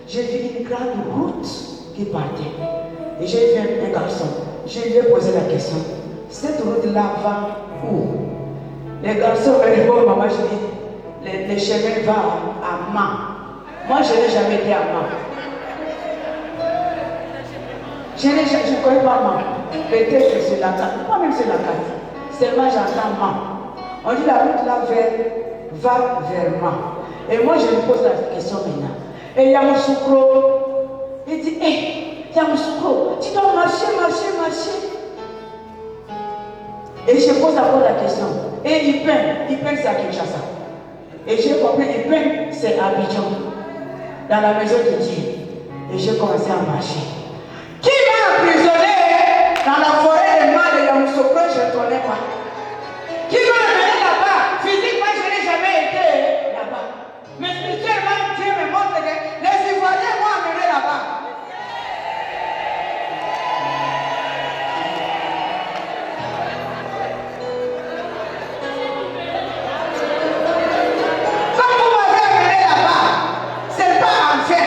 J'ai vu une grande route qui partait. Et j'ai vu un garçon. Je lui ai posé la question, cette route-là va où? Les garçons me répondent, maman, je dis, le chemin va à Mans. Moi, je n'ai jamais été à Mans. Je ne connais pas Mans. Peut-être que c'est la carte. Pas même c'est la carte. Seulement j'entends Mans. On dit la route là va vers moi. Et moi je lui pose la question maintenant. Et Yamoussoukro, il dit, hé, Yamoussoukro, tu dois marcher. Et je pose encore la question. Et il peint c'est à Kinshasa. Et j'ai compris, il peint c'est à Abidjan, dans la maison de Dieu. Et j'ai commencé à marcher. Qui m'a emprisonné dans la forêt de mal de Yamoussoukro, je ne connais pas. Qui m'a amené là-bas? Physiquement, je n'ai jamais été là-bas. Mais spirituellement, Dieu me montre que les Ivoiriens m'ont amené là-bas. Comme vous m'avez amené là-bas, ce n'est pas enfin.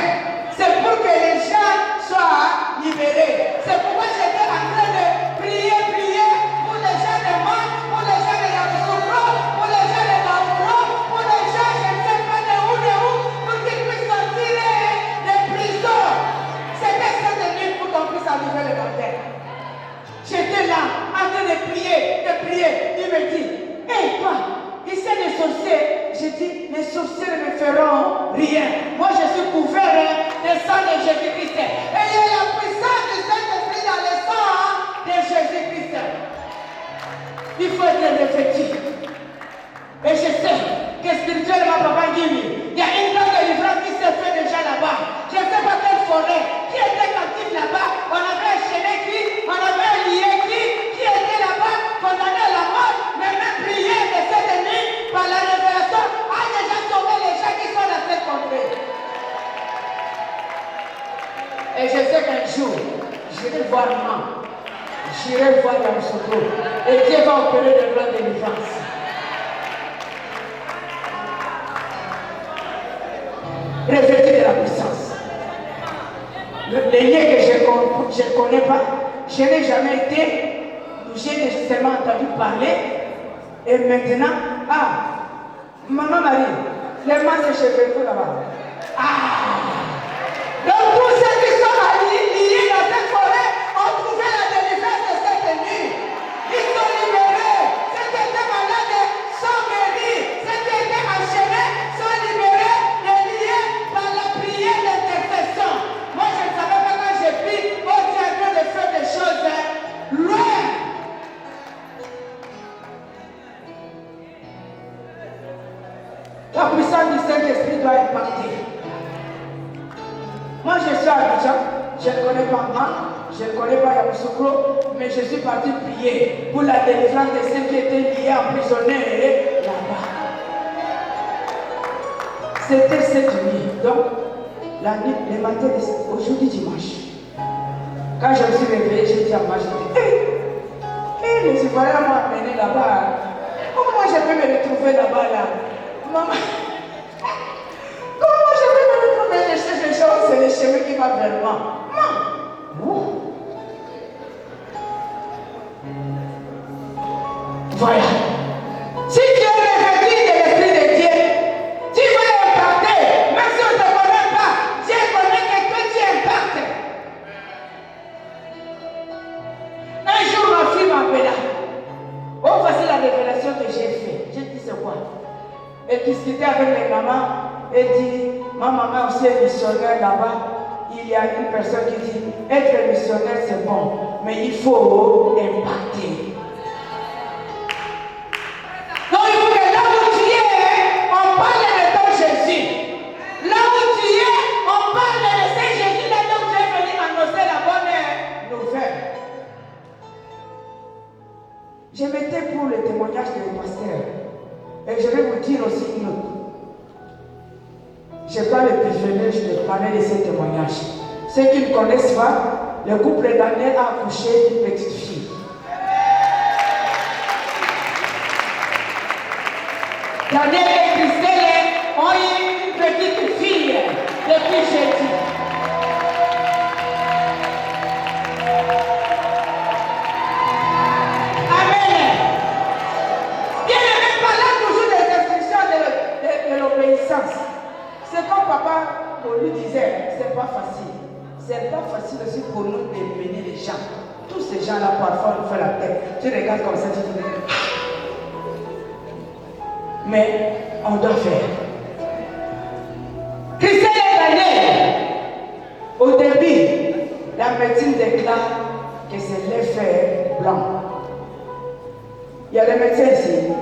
C'est pour que les gens soient libérés. C'est pourquoi j'étais en train de prier pour les gens de moi, pour les gens de Yamoussoukro, pour les gens de Naouro, pour les gens, je ne sais pas de où, pour qu'ils puissent sortir des prisons. C'était cette nuit pour qu'on puisse arriver le matin. J'étais là, en train de prier. Il me dit, hé toi, ici les sorciers. J'ai dit, les sorciers ne me feront rien. Moi je suis couvert du sang de Jésus-Christ. Et il y a la puissance du Saint-Esprit dans le sang de Jésus-Christ. Il faut être revêtu. Et je sais que spirituellement, Papa Guimi, il y a une grande délivrance qui s'est faite déjà là-bas. Je ne sais pas quelle forêt. Qui était captif là-bas? On avait enchaîné qui? On avait lié qui? Qui était là-bas? Condamné à la mort. Mais même prié de cette nuit par la révélation a déjà sauvé les gens qui sont dans cette contrée. Et je sais qu'un jour, j'irai voir maman. J'irai voir Yamoussoukro. Et Dieu va opérer de grandes délivrances. Revêtu de la puissance. Les liens que je ne connais pas, je n'ai jamais été, j'ai seulement entendu parler. Et maintenant, Maman Marie, les masses chez vous là-bas. Donc tous ceux qui sont liés dans cette forêt ont trouvé la délivrance de cette nuit. Ils sont libérés. Ceux qui étaient malades sont guéris. Ceux qui étaient enchaînés sont libérés et liés par la prière d'intercession. Moi je ne savais pas quand j'ai pris, Dieu est en train de faire des choses loin. La puissance du Saint-Esprit doit impacter. Moi je suis à Abidjan, je ne connais pas moi, je ne connais pas Yamoussoukro, mais je suis parti prier pour la délivrance de ceux qui étaient liés, emprisonnés là-bas. C'était cette nuit, donc la nuit, le matin, aujourd'hui dimanche. Quand je me suis réveillé, j'ai dit à moi, les Ivoiriens m'ont amené là-bas. Comment je peux me retrouver là-bas là? Maman, comment je peux me retrouver? Je sais les choses, c'est le chemin qui va vers moi. Maman, voilà. Si tu es revêtu de l'Esprit de Dieu, tu vas impacter. Même si on ne te connaît pas, Dieu connaît que tu impactes. Un jour, ma fille m'appela. Oh, voici la révélation que j'ai faite. J'ai dit, c'est quoi? Elle discutait avec les mamans. Elle dit, ma maman aussi est missionnaire là-bas. Il y a une personne qui dit, être missionnaire c'est bon, mais il faut impacter. Donc il faut que là où tu es, on parle de ton Jésus. Là où tu es, on parle de ce Jésus là dont tu es venu annoncer la bonne nouvelle. Je mettais pour le témoignage de pasteur. Et je vais vous dire aussi une autre. Je n'ai pas le privilège de parler de ce témoignage. Ceux qui ne connaissent pas, le couple Daniel a accouché d'une petite fille. Daniel et Christelle ont eu une petite fille depuis jeudi. Amen. Bien-aimé, parlant toujours des instructions de l'obéissance. C'est comme papa lui disait, c'est pas facile. C'est pas facile aussi pour nous de mener les gens. Tous ces gens-là, parfois, nous font la tête. Tu regardes comme ça, tu dis, Mais on doit faire. Christian est allé. Au début, la médecine déclare que c'est l'effet blanc. Il y a des médecins ici.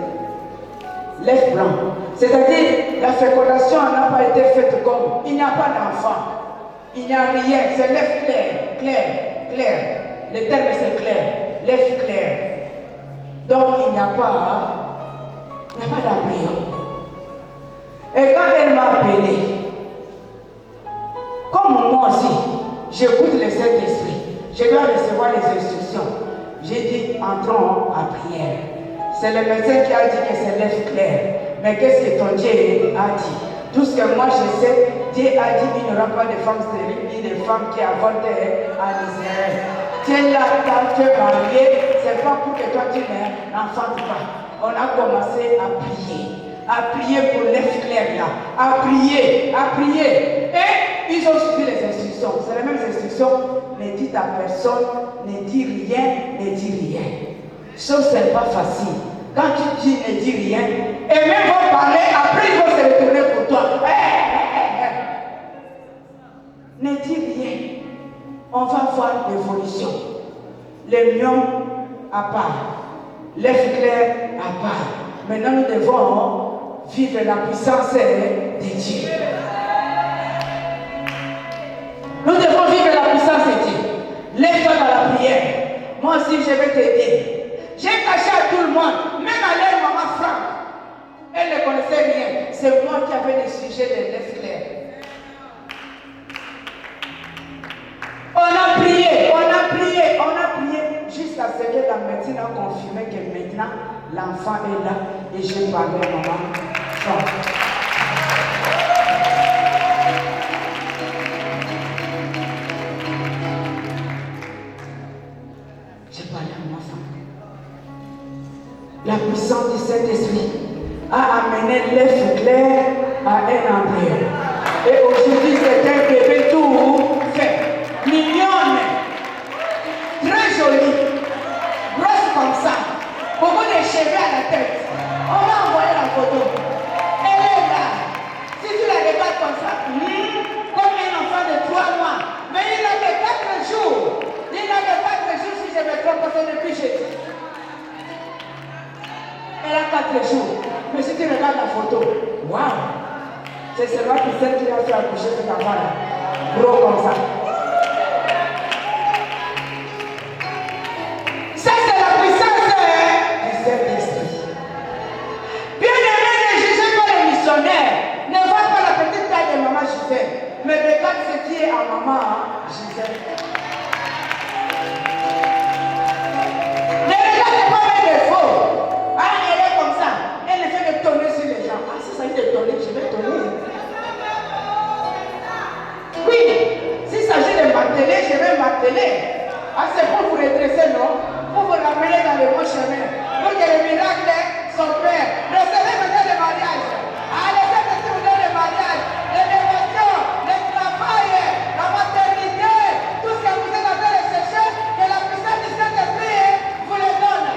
L'œuf blanc. C'est-à-dire, la fécondation n'a pas été faite comme. Il n'y a pas d'enfant. Il n'y a rien. C'est l'œuf clair. Le terme c'est clair. L'œuf clair. Donc, il n'y a pas d'embryon. Et quand elle m'a appelé, comme moi aussi, j'écoute le Saint-Esprit, je dois recevoir les instructions. J'ai dit, entrons en prière. C'est le médecin qui a dit que c'est l'œuf clair. Mais qu'est-ce que ton Dieu a dit? Tout ce que moi je sais, Dieu a dit qu'il n'y aura pas de femmes stériles ni de femmes qui avortent en Israël. Dieu là, quand tu es marié, c'est pas pour que toi tu n'enfantes pas. On a commencé à prier pour l'œuf clair là, à prier. Et ils ont suivi les instructions. C'est les mêmes instructions. Ne dites à personne, ne dis rien. Sauf c'est pas facile. Quand tu dis ne dis rien, et même vont parler, après ils vont se retourner pour toi. Ne dis rien. On va voir l'évolution. Le lion à part, l'œuf clair à part. Maintenant nous devons vivre la puissance de Dieu. Nous devons vivre la puissance de Dieu. Lève-toi dans la prière. Moi aussi je vais t'aider. J'ai caché à tout le monde, même à leur maman Franck. Elle ne connaissait rien. C'est moi qui avais le sujet de l'œuf clair. On a prié, jusqu'à ce que la médecine a confirmé que maintenant l'enfant est là et j'ai parlé à maman Franck. J'ai parlé à maman Franck. La puissance du Saint-Esprit a amené l'œuf clair à un embryon. Et aujourd'hui, c'est un bébé tout fait. Mignonne, très jolie, grosse comme ça, beaucoup de cheveux à la tête. On va envoyer la photo. Elle est là. Si tu la regardes comme ça, comme un enfant de 3 mois, mais il n'a que 4 jours. Il n'a que 4 jours si je me trompe, parce que depuis jeudi. Elle a 4 jours. Mais si tu regardes la photo, waouh! C'est seulement celle qui a fait accoucher cet enfant-là. Gros comme ça. Ça, c'est la puissance du Saint-Esprit. Bien-aimé, ne jugez pas les missionnaires. Ne vois pas la petite taille de maman Gisèle. Mais regarde ce qui est à maman Gisèle. Ne regardez pas mes défauts. Elle est comme ça. Elle ne fait que tonner sur les gens. Ah, si ça y est de tonner, je vais tonner. Oui, s'il s'agit de marteler, je vais marteler. Ah, c'est pour vous redresser, non? Pour vous ramener dans le bon chemin. Pour que le miracle s'opère. Recevez maintenant le mariage. Ah, laissez vous donner le mariage. Les dévotions, le travail, la maternité, tout ce que vous êtes en train de chercher, que la puissance du Saint-Esprit vous le donne.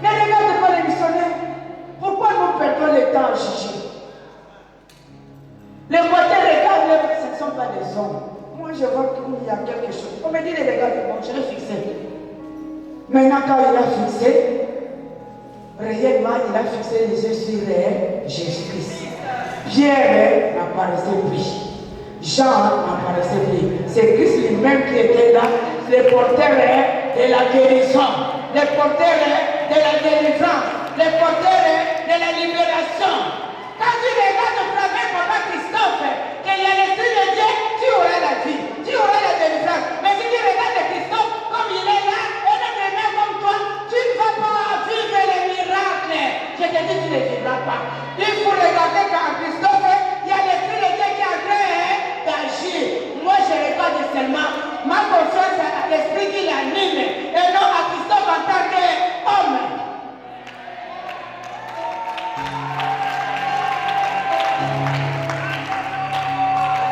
Ne regardez pas les missionnaires. Pourquoi nous perdons le temps à juger? Les voitures regardent, ce ne sont pas des hommes. Moi, je vois qu'il y a quelque chose. On me dit, les regarde, bon, je vais fixer. Maintenant, quand il a fixé, réellement, il a fixé les yeux sur Jésus-Christ. Pierre n'apparaissait plus. Jean n'apparaissait plus. C'est Christ lui-même qui était là, le porteur de la guérison, le porteur de la délivrance, le porteur de la libération. Quand tu regardes au travers Papa Christophe, qu'il y a l'Esprit de Dieu, tu auras la vie, tu auras la délivrance. Mais si tu regardes Christophe comme il est là, et notre mère comme toi, tu ne vas pas vivre les miracles. Je te dis, tu ne vivras pas. Il faut regarder qu'en Christophe, il y a l'Esprit de Dieu qui est en train d'agir. Moi, je regarde seulement ma confiance à l'Esprit qui l'anime, et non à Christophe en tant qu'homme.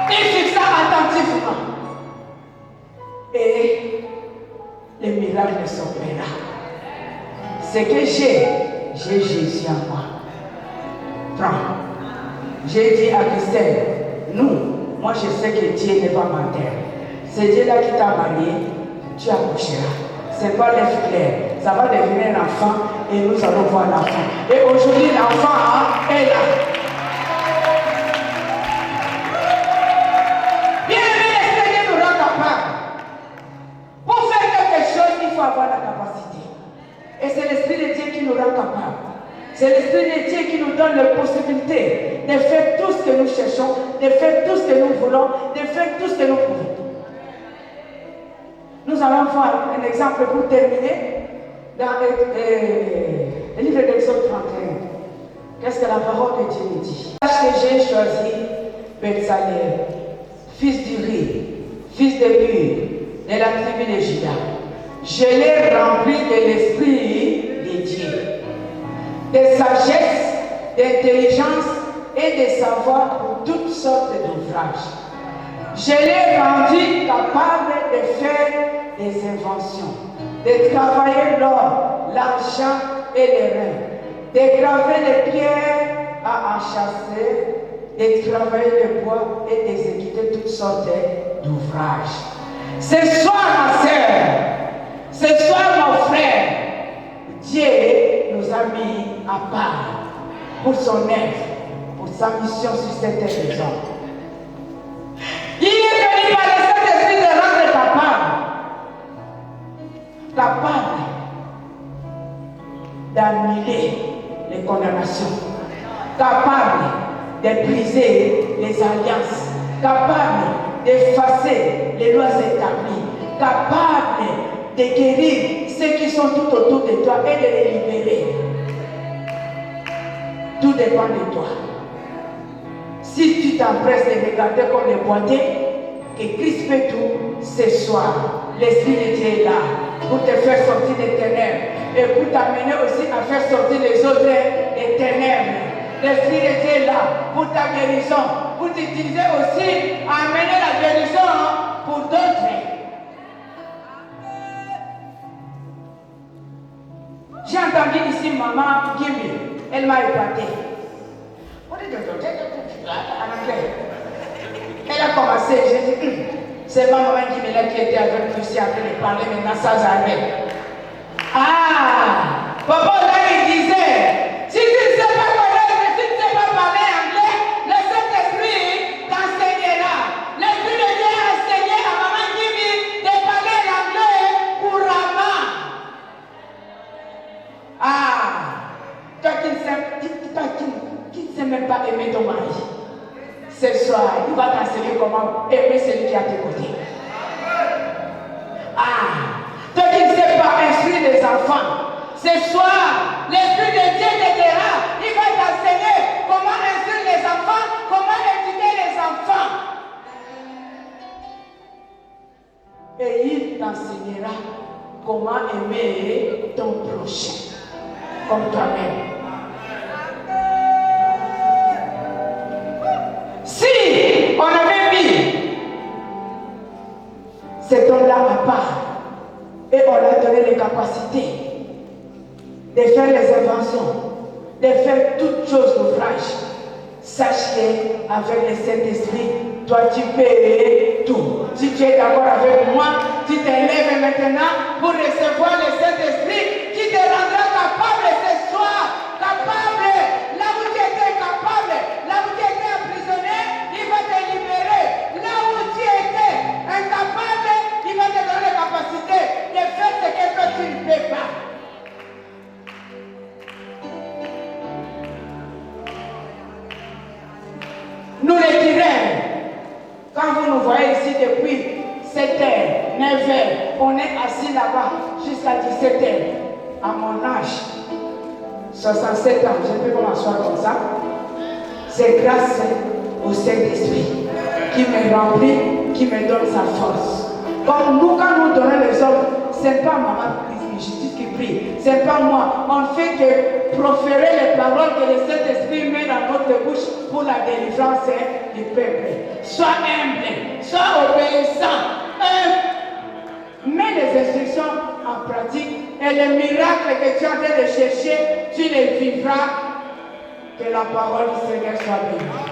Il fixa attentivement. Et les miracles sont Ce que j'ai Jésus en moi. Prends. J'ai dit à Christelle, moi je sais que Dieu n'est pas menteur. C'est Dieu là qui t'a marié, tu accoucheras. C'est pas l'œuf clair. Ça va devenir un enfant et nous allons voir l'enfant. Et aujourd'hui, l'enfant est là. Bien aimé, le Seigneur nous rend capable. Pour faire quelque chose, il faut avoir la capacité. Et c'est l'Esprit de Dieu qui nous rend capable. C'est l'Esprit de Dieu qui nous donne la possibilité de faire tout ce que nous cherchons, de faire tout ce que nous voulons, de faire tout ce que nous pouvons. Nous allons voir un exemple pour terminer dans le livre d'Exode 31. Qu'est-ce que la parole de Dieu nous dit? Sache que j'ai choisi Bezalel, fils d'Uri, fils de Hur, de la tribu de Juda. Je l'ai rempli de l'Esprit de Dieu, de sagesse, d'intelligence et de savoir pour toutes sortes d'ouvrages. Je l'ai rendu capable de faire des inventions, de travailler l'or, l'argent et les reins, de graver les pierres à enchâsser, de travailler le bois et d'exécuter toutes sortes d'ouvrages. Ce soir, ma sœur, ce soir, mon frère, Dieu nous a mis à part pour son œuvre, pour sa mission sur cette maison. Il est venu par le Saint-Esprit de rendre capable d'annuler les condamnations, capable de briser les alliances, capable d'effacer les lois établies, capable de guérir ceux qui sont tout autour de toi et de les libérer. Tout dépend de toi. Si tu t'empresses de regarder comme les boiteux, que Christ fait tout, ce soir, l'Esprit de Dieu est là pour te faire sortir des ténèbres et pour t'amener aussi à faire sortir les autres des ténèbres. L'Esprit de Dieu est là pour ta guérison, pour t'utiliser aussi à amener la guérison pour d'autres. J'ai entendu ici maman Gimi, elle m'a épaté. Elle a commencé, j'ai dit, c'est ma maman qui était avec Lucie en train de parler maintenant sans arrêt. Ah, papa là il disait, si tu ne sais pas connaître, si tu ne sais pas parler anglais, le Saint-Esprit t'enseignera. L'Esprit de Dieu a enseigné à maman Gimi de parler l'anglais couramment. Ah, toi qui ne sais même pas aimer ton mari. Ce soir, il va t'enseigner comment aimer celui qui est à tes côtés. Ah, toi qui ne sais pas instruire les enfants, ce soir, l'Esprit de Dieu t'aidera. Il va t'enseigner comment instruire les enfants, comment éduquer les enfants. Et il t'enseignera comment aimer ton prochain, comme toi-même. Si on avait mis cet homme-là à part et on lui a donné les capacités de faire les inventions, de faire toutes choses d'ouvrage, sachez avec le Saint-Esprit, toi tu peux tout. Si tu es d'accord avec moi, tu t'élèves maintenant pour recevoir le Saint-Esprit qui te rendra capable ce soir, capable là où tu étais capable, là où tu étais emprisonné, il va te libérer. Là où tu étais incapable, il va te donner la capacité de faire ce que toi tu ne peux pas. Nous les dirons, quand vous nous voyez ici depuis 7h, 9h, on est assis là-bas jusqu'à 17h. À mon âge, 67 ans, je peux pas m'asseoir comme ça. C'est grâce au Saint-Esprit qui me remplit, qui me donne sa force. Comme nous, quand nous donnons les hommes, ce n'est pas maman Justice qui prie, ce n'est pas moi. On fait que proférer les paroles que le Saint-Esprit met dans notre bouche pour la délivrance du peuple. Sois humble, sois obéissant, mets les instructions en pratique et les miracles que tu es en train de chercher, tu les vivras. Que la parole du Seigneur soit bénie.